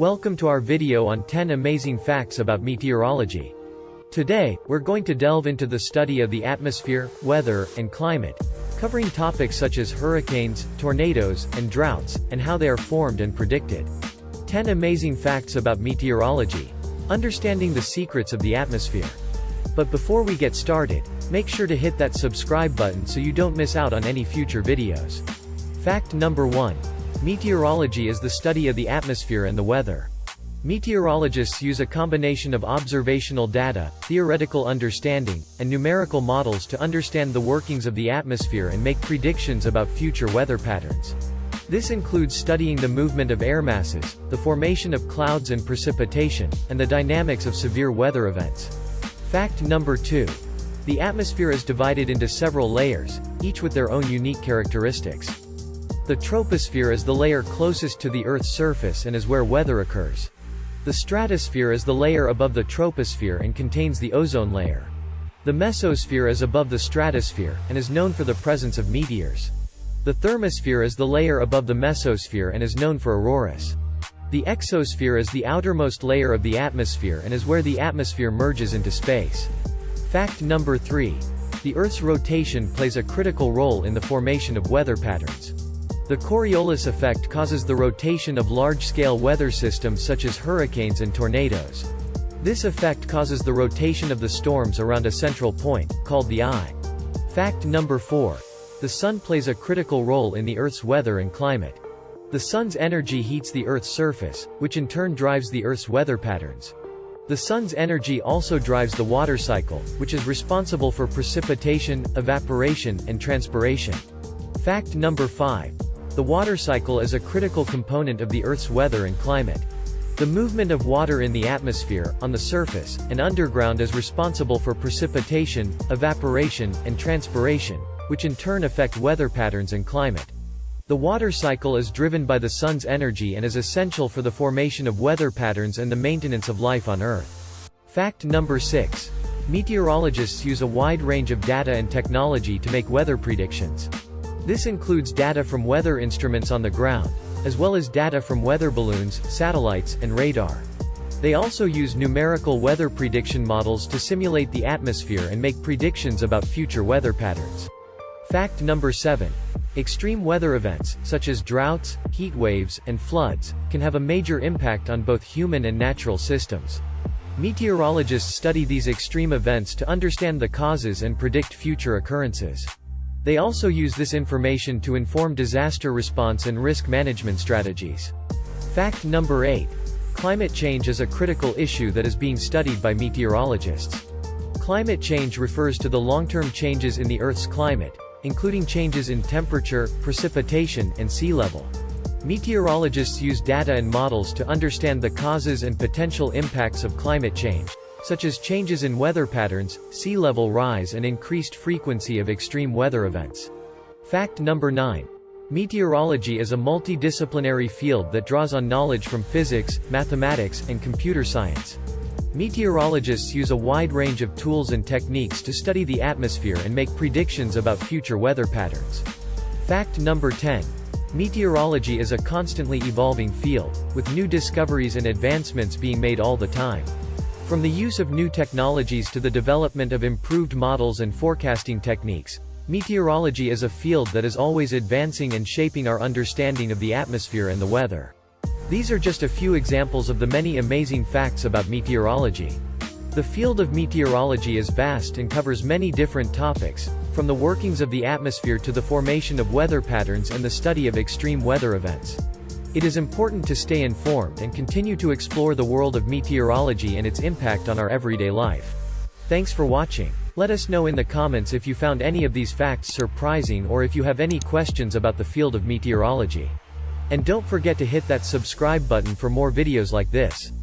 Welcome to our video on 10 amazing facts about meteorology. Today, we're going to delve into the study of the atmosphere, weather, and climate, covering topics such as hurricanes, tornadoes, and droughts, and how they are formed and predicted. 10 amazing facts about meteorology. Understanding the secrets of the atmosphere. But before we get started, make sure to hit that subscribe button so you don't miss out on any future videos. Fact number 1. Meteorology is the study of the atmosphere and the weather. Meteorologists use a combination of observational data, theoretical understanding, and numerical models to understand the workings of the atmosphere and make predictions about future weather patterns. This includes studying the movement of air masses, the formation of clouds and precipitation, and the dynamics of severe weather events. Fact number 2. The atmosphere is divided into several layers, each with their own unique characteristics. The troposphere is the layer closest to the Earth's surface and is where weather occurs. The stratosphere is the layer above the troposphere and contains the ozone layer. The mesosphere is above the stratosphere, and is known for the presence of meteors. The thermosphere is the layer above the mesosphere and is known for auroras. The exosphere is the outermost layer of the atmosphere and is where the atmosphere merges into space. Fact number 3. The Earth's rotation plays a critical role in the formation of weather patterns. The Coriolis effect causes the rotation of large-scale weather systems such as hurricanes and tornadoes. This effect causes the rotation of the storms around a central point, called the eye. Fact number 4. The sun plays a critical role in the Earth's weather and climate. The sun's energy heats the Earth's surface, which in turn drives the Earth's weather patterns. The sun's energy also drives the water cycle, which is responsible for precipitation, evaporation, and transpiration. Fact number 5. The water cycle is a critical component of the Earth's weather and climate. The movement of water in the atmosphere, on the surface, and underground is responsible for precipitation, evaporation, and transpiration, which in turn affect weather patterns and climate. The water cycle is driven by the sun's energy and is essential for the formation of weather patterns and the maintenance of life on Earth. Fact number 6. Meteorologists use a wide range of data and technology to make weather predictions. This includes data from weather instruments on the ground, as well as data from weather balloons, satellites, and radar. They also use numerical weather prediction models to simulate the atmosphere and make predictions about future weather patterns. Fact number 7. Extreme weather events, such as droughts, heat waves, and floods, can have a major impact on both human and natural systems. Meteorologists study these extreme events to understand the causes and predict future occurrences. They also use this information to inform disaster response and risk management strategies. Fact number 8. Climate change is a critical issue that is being studied by meteorologists. Climate change refers to the long-term changes in the Earth's climate, including changes in temperature, precipitation, and sea level. Meteorologists use data and models to understand the causes and potential impacts of climate change, such as changes in weather patterns, sea level rise, and increased frequency of extreme weather events. Fact number 9. Meteorology is a multidisciplinary field that draws on knowledge from physics, mathematics, and computer science. Meteorologists use a wide range of tools and techniques to study the atmosphere and make predictions about future weather patterns. Fact number 10. Meteorology is a constantly evolving field, with new discoveries and advancements being made all the time. From the use of new technologies to the development of improved models and forecasting techniques, meteorology is a field that is always advancing and shaping our understanding of the atmosphere and the weather. These are just a few examples of the many amazing facts about meteorology. The field of meteorology is vast and covers many different topics, from the workings of the atmosphere to the formation of weather patterns and the study of extreme weather events. It is important to stay informed and continue to explore the world of meteorology and its impact on our everyday life. Thanks for watching. Let us know in the comments if you found any of these facts surprising or if you have any questions about the field of meteorology. And don't forget to hit that subscribe button for more videos like this.